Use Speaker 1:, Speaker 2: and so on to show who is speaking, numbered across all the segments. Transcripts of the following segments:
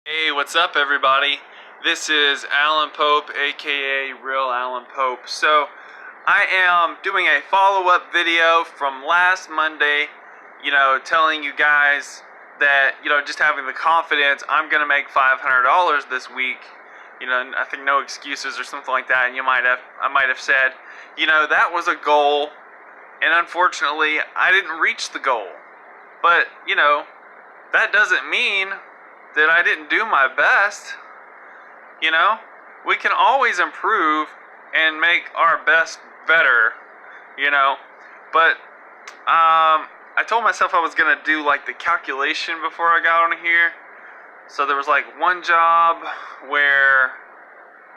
Speaker 1: Hey, what's up, everybody? This is Alan Pope, aka Real Alan Pope. So, I am doing a follow up video from last Monday, telling you guys that, just having the confidence I'm gonna make $500 this week. I think no excuses or something like that. And I might have said, that was a goal, and unfortunately, I didn't reach the goal. But, that doesn't mean that I didn't do my best. You know, we can always improve and make our best better, you know. But I told myself I was gonna do like the calculation before I got on here. So there was like one job where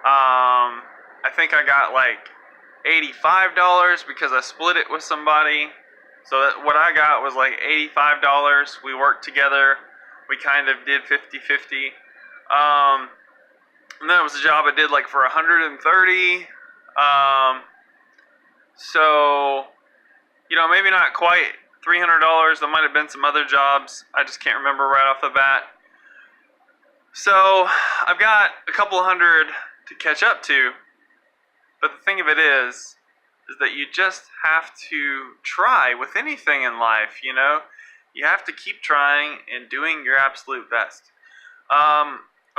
Speaker 1: I think I got like $85 because I split it with somebody. So what I got was like $85. We worked together. We kind of did 50-50. And then it was a job I did like for 130. So, maybe not quite $300. There might have been some other jobs. I just can't remember right off the bat. So, I've got a couple hundred to catch up to. But the thing of it is that you just have to try with anything in life, You have to keep trying and doing your absolute best.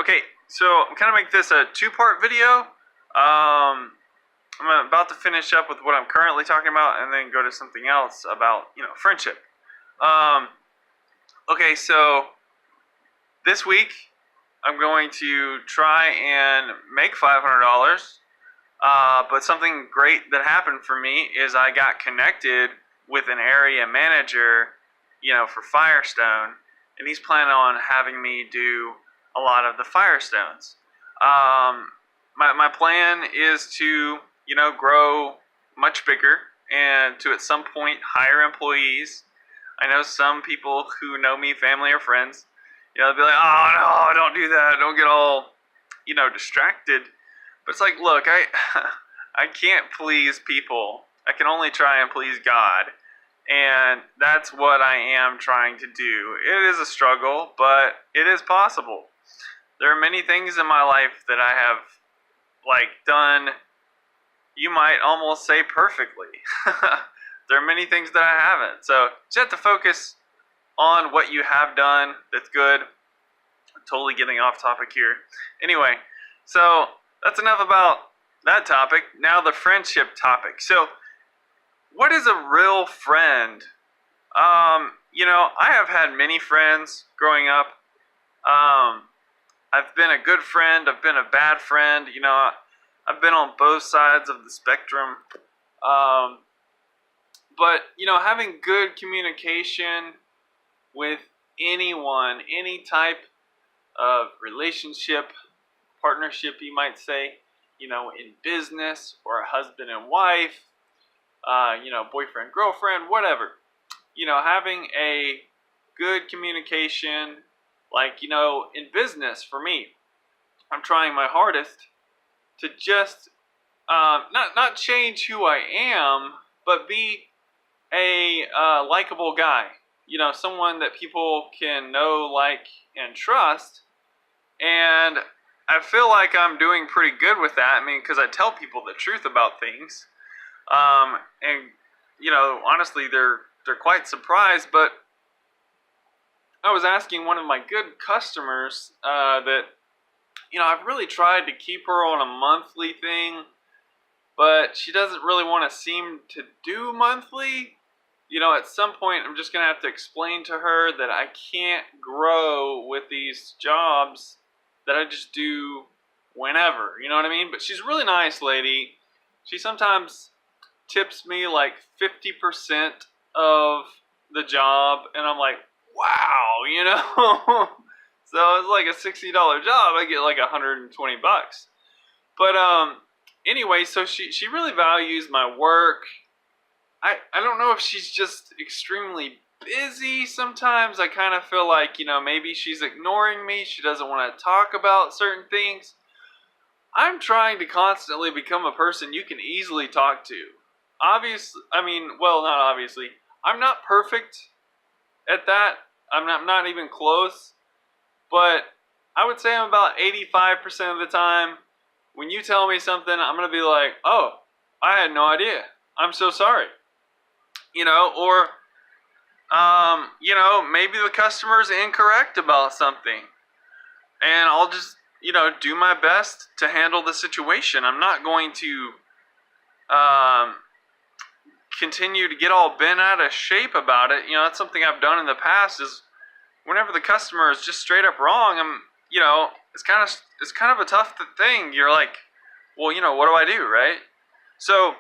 Speaker 1: Okay, so I'm going to make this a two-part video. I'm about to finish up with what I'm currently talking about and then go to something else about, friendship. Okay, so this week I'm going to try and make $500. But something great that happened for me is I got connected with an area manager, for Firestone, and he's planning on having me do a lot of the Firestones. My plan is to, grow much bigger and to at some point hire employees. I know some people who know me, family or friends, they'll be like, oh no, don't do that, don't get all, distracted. But it's like, look, I can't please people. I can only try and please God. And that's what I am trying to do. It is a struggle, but it is possible. There are many things in my life that I have, done, you might almost say perfectly. There are many things that I haven't. So, just have to focus on what you have done that's good. I'm totally getting off topic here. Anyway, so that's enough about that topic. Now the friendship topic. So, what is a real friend? I have had many friends growing up. I've been a good friend. I've been a bad friend. I've been on both sides of the spectrum. But, having good communication with anyone, any type of relationship, partnership, you might say, in business or a husband and wife, boyfriend, girlfriend, whatever. Having a good communication, in business for me, I'm trying my hardest to just not change who I am, but be a likable guy. Someone that people can know, like, and trust. And I feel like I'm doing pretty good with that. I mean, because I tell people the truth about things. And, honestly, they're quite surprised. But I was asking one of my good customers that, I've really tried to keep her on a monthly thing, but she doesn't really want to seem to do monthly. At some point, I'm just going to have to explain to her that I can't grow with these jobs that I just do whenever, you know what I mean? But she's a really nice lady. She sometimes tips me like 50% of the job, and I'm like, wow, So it's like a $60 job. I get like $120. But anyway, so she really values my work. I don't know if she's just extremely busy sometimes. I kind of feel like, maybe she's ignoring me. She doesn't want to talk about certain things. I'm trying to constantly become a person you can easily talk to. Not obviously. I'm not perfect at that. I'm not even close. But I would say I'm about 85% of the time, when you tell me something, I'm going to be like, oh, I had no idea. I'm so sorry. Or, maybe the customer's incorrect about something. And I'll just, do my best to handle the situation. I'm not going to continue to get all bent out of shape about it. That's something I've done in the past is whenever the customer is just straight up wrong, it's kind of a tough thing. You're like, well, what do I do, right? So,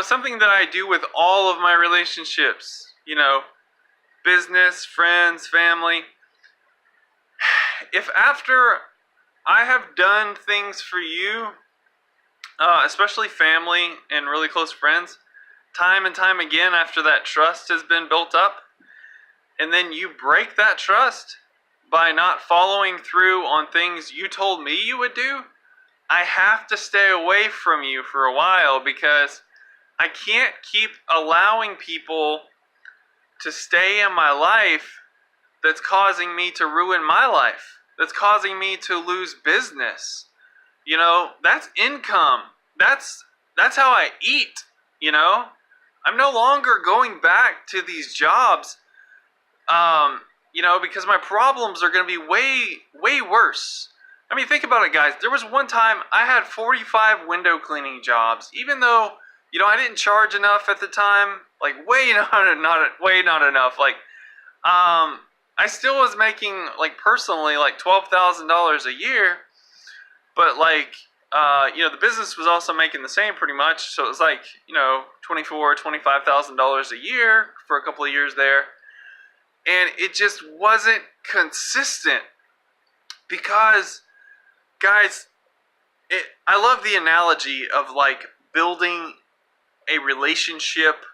Speaker 1: something that I do with all of my relationships, business, friends, family, if after I have done things for you, especially family and really close friends, time and time again after that trust has been built up, and then you break that trust by not following through on things you told me you would do, I have to stay away from you for a while because I can't keep allowing people to stay in my life that's causing me to ruin my life, that's causing me to lose business. That's income. That's how I eat, I'm no longer going back to these jobs, because my problems are going to be way, way worse. I mean, think about it, guys. There was one time I had 45 window cleaning jobs, even though, I didn't charge enough at the time, like way not enough. Like, I still was making, like, personally, like $12,000 a year, but like, the business was also making the same pretty much. So it was like, $25,000 a year for a couple of years there. And it just wasn't consistent because, guys, I love the analogy of like building a relationship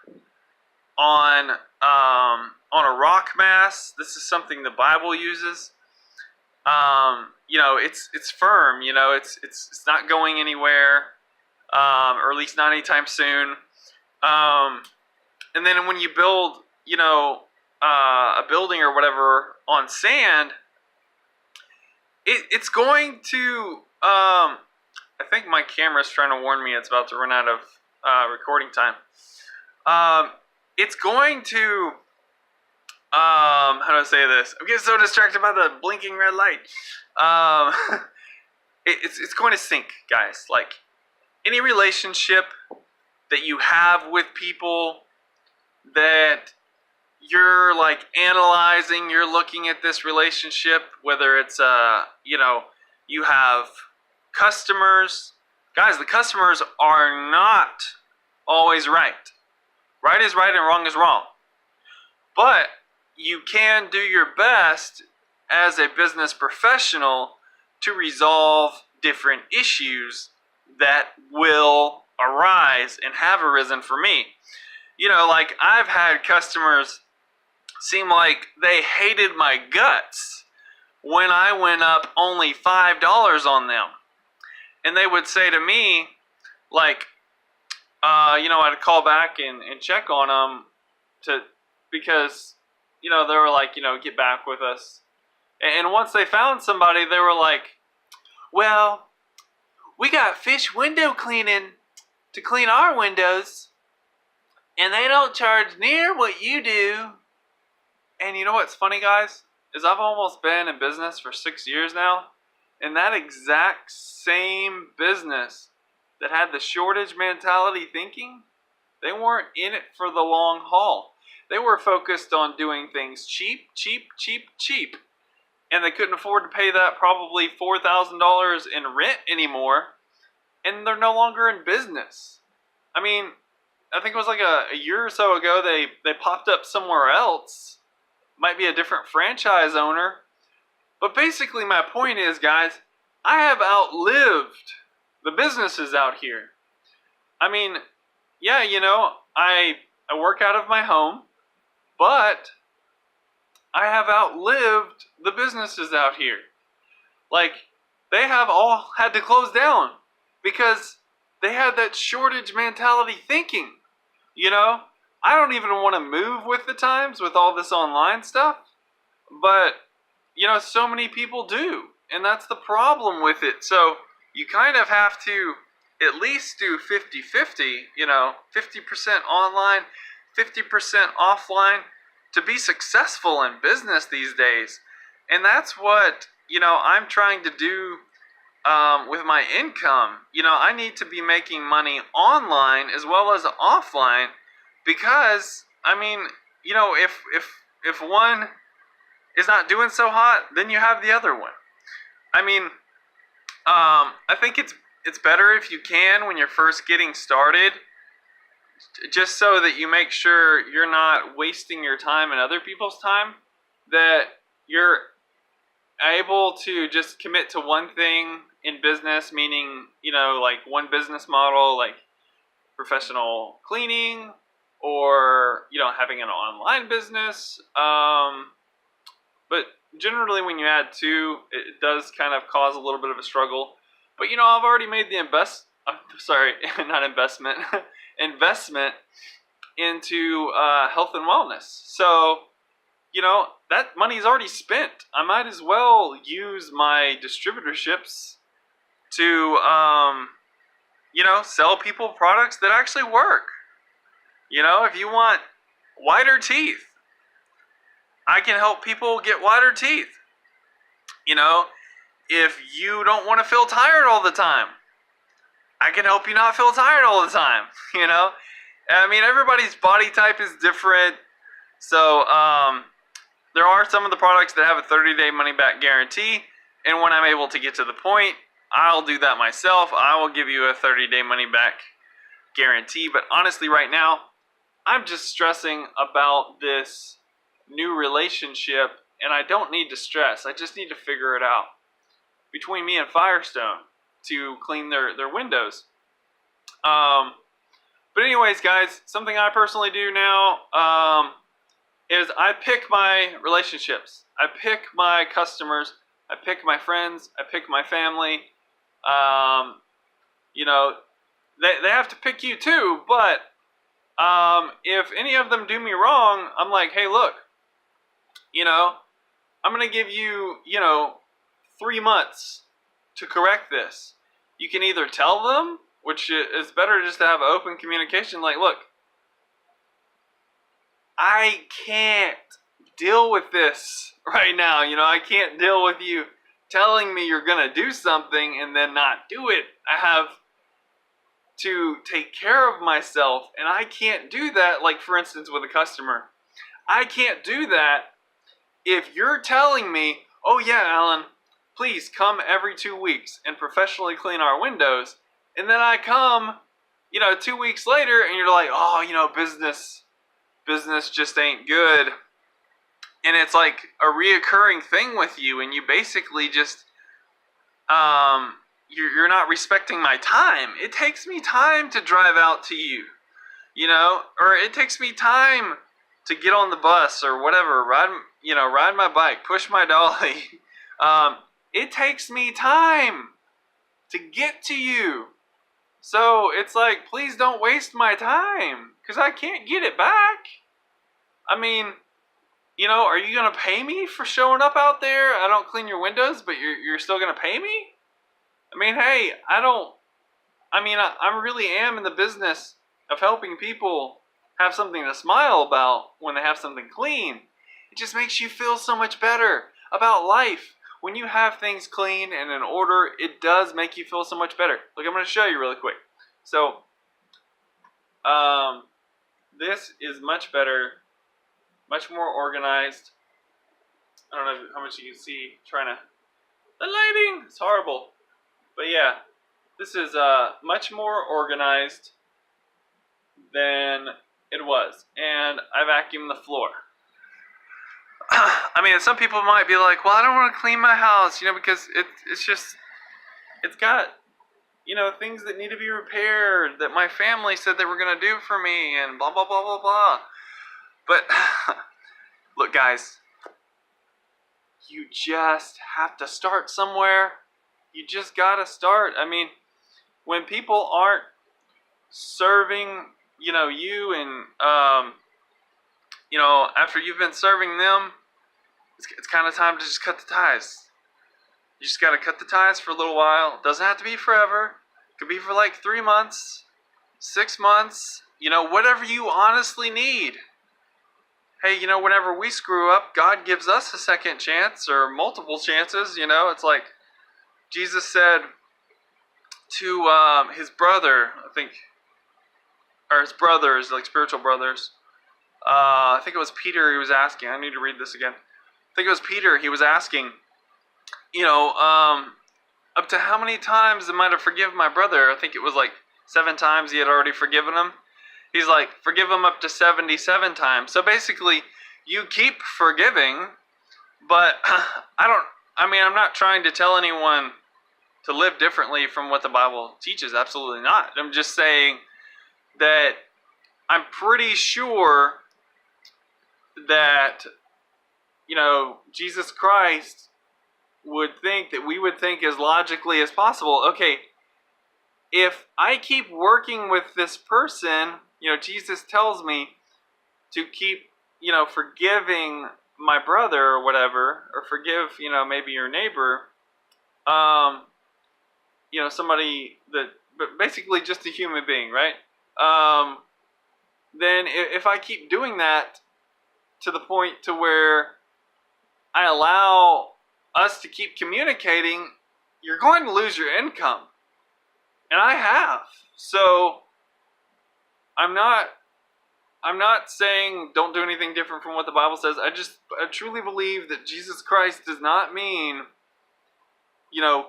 Speaker 1: on a rock mass. This is something the Bible uses. It's firm. It's not going anywhere, or at least not anytime soon. And then when you build, a building or whatever on sand, it's going to. I think my camera's trying to warn me it's about to run out of recording time. It's going to. How do I say this? I'm getting so distracted by the blinking red light. It's going to sink, guys. Like, any relationship that you have with people that you're like analyzing, you're looking at this relationship, whether it's you have customers. Guys, the customers are not always right. Right is right and wrong is wrong. But you can do your best as a business professional to resolve different issues that will arise and have arisen for me. Like, I've had customers seem like they hated my guts when I went up only $5 on them. And they would say to me, like, I'd call back and check on them because they were like, get back with us. And once they found somebody, they were like, well, we got Fish Window Cleaning to clean our windows, and they don't charge near what you do. And you know what's funny, guys? Is I've almost been in business for 6 years now, and that exact same business that had the shortage mentality thinking, they weren't in it for the long haul. They were focused on doing things cheap, and they couldn't afford to pay that probably $4,000 in rent anymore, and they're no longer in business. I mean, I think it was like a year or so ago, they popped up somewhere else. Might be a different franchise owner. But basically my point is, guys, I have outlived the businesses out here. I mean, yeah, I work out of my home, but I have outlived the businesses out here. Like, they have all had to close down because they had that shortage mentality thinking. I don't even want to move with the times with all this online stuff. But, so many people do. And that's the problem with it. So you kind of have to at least do 50-50, 50% online, 50% offline to be successful in business these days. And that's what, I'm trying to do with my income. I need to be making money online as well as offline because, if one is not doing so hot, then you have the other one. I think it's better if you can when you're first getting started, just so that you make sure you're not wasting your time and other people's time, that you're able to just commit to one thing in business, meaning, like one business model, like professional cleaning, or, having an online business. But generally when you add two, it does kind of cause a little bit of a struggle. But, I've already made the not investment, investment into health and wellness. So, that money's already spent. I might as well use my distributorships to, sell people products that actually work. If you want whiter teeth, I can help people get whiter teeth. If you don't want to feel tired all the time, I can help you not feel tired all the time. Everybody's body type is different. So, there are some of the products that have a 30-day money-back guarantee, and when I'm able to get to the point, I'll do that myself. I will give you a 30-day money-back guarantee. But honestly, right now, I'm just stressing about this new relationship, and I don't need to stress. I just need to figure it out between me and Firestone to clean their windows. But anyways, guys, something I personally do now is I pick my relationships. I pick my customers. I pick my friends. I pick my family. They have to pick you too, but if any of them do me wrong, I'm like, hey, look, I'm going to give you, 3 months to correct this. You can either tell them, which is better just to have open communication, like, look, I can't deal with this right now. I can't deal with you telling me you're going to do something and then not do it. I have to take care of myself, and I can't do that. Like, for instance, with a customer, I can't do that if you're telling me, oh yeah, Alan, please come every 2 weeks and professionally clean our windows, and then I come, 2 weeks later, and you're like, oh, business just ain't good. And it's like a reoccurring thing with you, and you basically just, you're not respecting my time. It takes me time to drive out to you, or it takes me time to get on the bus or whatever, ride my bike, push my dolly. It takes me time to get to you. So it's like, please don't waste my time, because I can't get it back. Are you going to pay me for showing up out there? I don't clean your windows, but you're still going to pay me? Hey, I really am in the business of helping people have something to smile about when they have something clean. It just makes you feel so much better about life. When you have things clean and in order, it does make you feel so much better. Look, I'm going to show you really quick. So, this is much better, much more organized. I don't know how much you can see the lighting, it's horrible. But yeah, this is much more organized than it was. And I vacuumed the floor. Some people might be like, well, I don't want to clean my house, because it's got, things that need to be repaired that my family said they were going to do for me and blah, blah, blah, blah, blah. But, look, guys, you just have to start somewhere. You just got to start. When people aren't serving, you and, after you've been serving them, it's kind of time to just cut the ties. You just got to cut the ties for a little while. It doesn't have to be forever. It could be for like 3 months, 6 months, whatever you honestly need. Hey, whenever we screw up, God gives us a second chance or multiple chances. It's like Jesus said to his brother, I think, or his brothers, like spiritual brothers. I think it was Peter he was asking. I need to read this again. I think it was Peter he was asking, up to how many times am I to forgive my brother? I think it was like 7 times he had already forgiven him. He's like, forgive him up to 77 times. So basically, you keep forgiving, but I'm not trying to tell anyone to live differently from what the Bible teaches. Absolutely not. I'm just saying that I'm pretty sure that, Jesus Christ would think that we would think as logically as possible. Okay, if I keep working with this person, Jesus tells me to keep, forgiving my brother or whatever, or forgive, maybe your neighbor, somebody that, but basically just a human being, right? Then if I keep doing that to the point to where I allow us to keep communicating, you're going to lose your income. And I have. So I'm not saying don't do anything different from what the Bible says. I truly believe that Jesus Christ does not mean,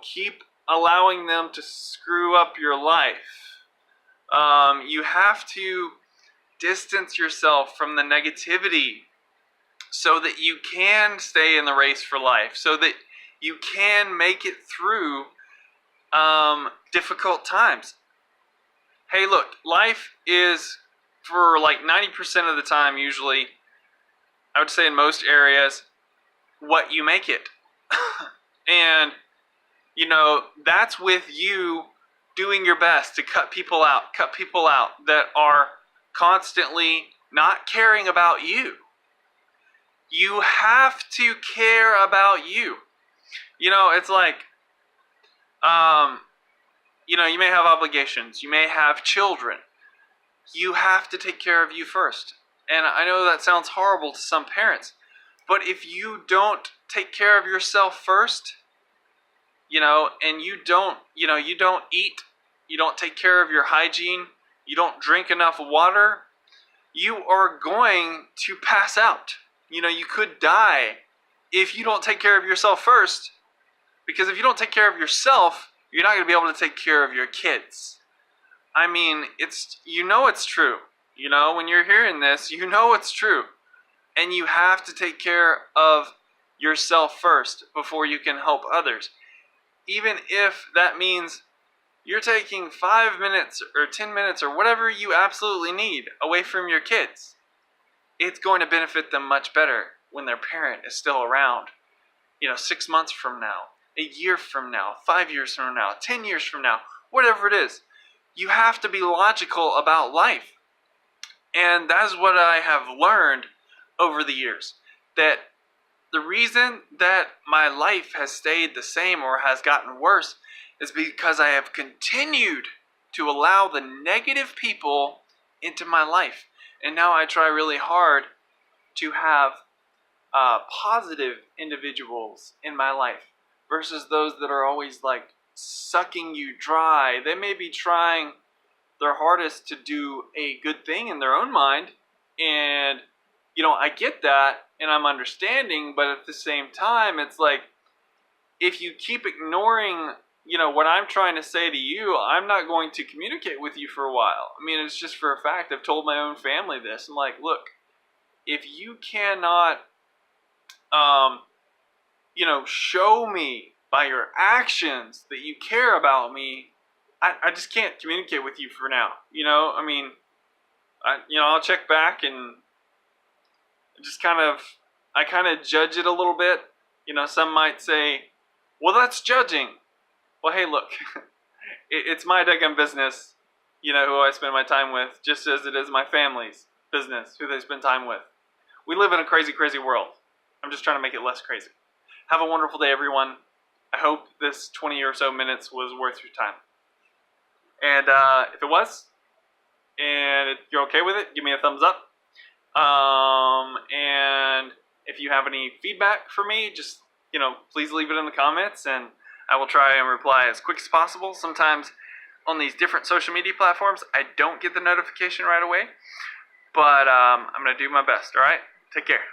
Speaker 1: keep allowing them to screw up your life. You have to distance yourself from the negativity so that you can stay in the race for life, so that you can make it through difficult times. Hey, look, life is, for like 90% of the time, usually, I would say in most areas, what you make it. And, that's with you doing your best to cut people out that are constantly not caring about you. You have to care about you. It's like, you may have obligations. You may have children. You have to take care of you first. And I know that sounds horrible to some parents, but if you don't take care of yourself first, and you don't eat, you don't take care of your hygiene, you don't drink enough water, you are going to pass out. You could die if you don't take care of yourself first, because if you don't take care of yourself, you're not going to be able to take care of your kids. I mean, it's true. When you're hearing this, it's true. And you have to take care of yourself first before you can help others. Even if that means you're taking 5 minutes or 10 minutes or whatever you absolutely need away from your kids, it's going to benefit them much better when their parent is still around. 6 months from now, a year from now, 5 years from now, 10 years from now, whatever it is. You have to be logical about life. And that's what I have learned over the years. That the reason that my life has stayed the same or has gotten worse is because I have continued to allow the negative people into my life. And now I try really hard to have positive individuals in my life versus those that are always like sucking you dry. They may be trying their hardest to do a good thing in their own mind, and I get that and I'm understanding, but at the same time it's like, if you keep ignoring what I'm trying to say to you, I'm not going to communicate with you for a while. I mean, it's just for a fact. I've told my own family this. I'm like, look, if you cannot show me by your actions that you care about me, I just can't communicate with you for now. I'll check back and just I kind of judge it a little bit. Some might say, well, that's judging. Well, hey, look, it's my daggum business, who I spend my time with, just as it is my family's business, who they spend time with. We live in a crazy, crazy world. I'm just trying to make it less crazy. Have a wonderful day, everyone. I hope this 20 or so minutes was worth your time. And if it was, and you're okay with it, give me a thumbs up. And if you have any feedback for me, just, please leave it in the comments, and I will try and reply as quick as possible. Sometimes on these different social media platforms, I don't get the notification right away, but I'm going to do my best, all right? Take care.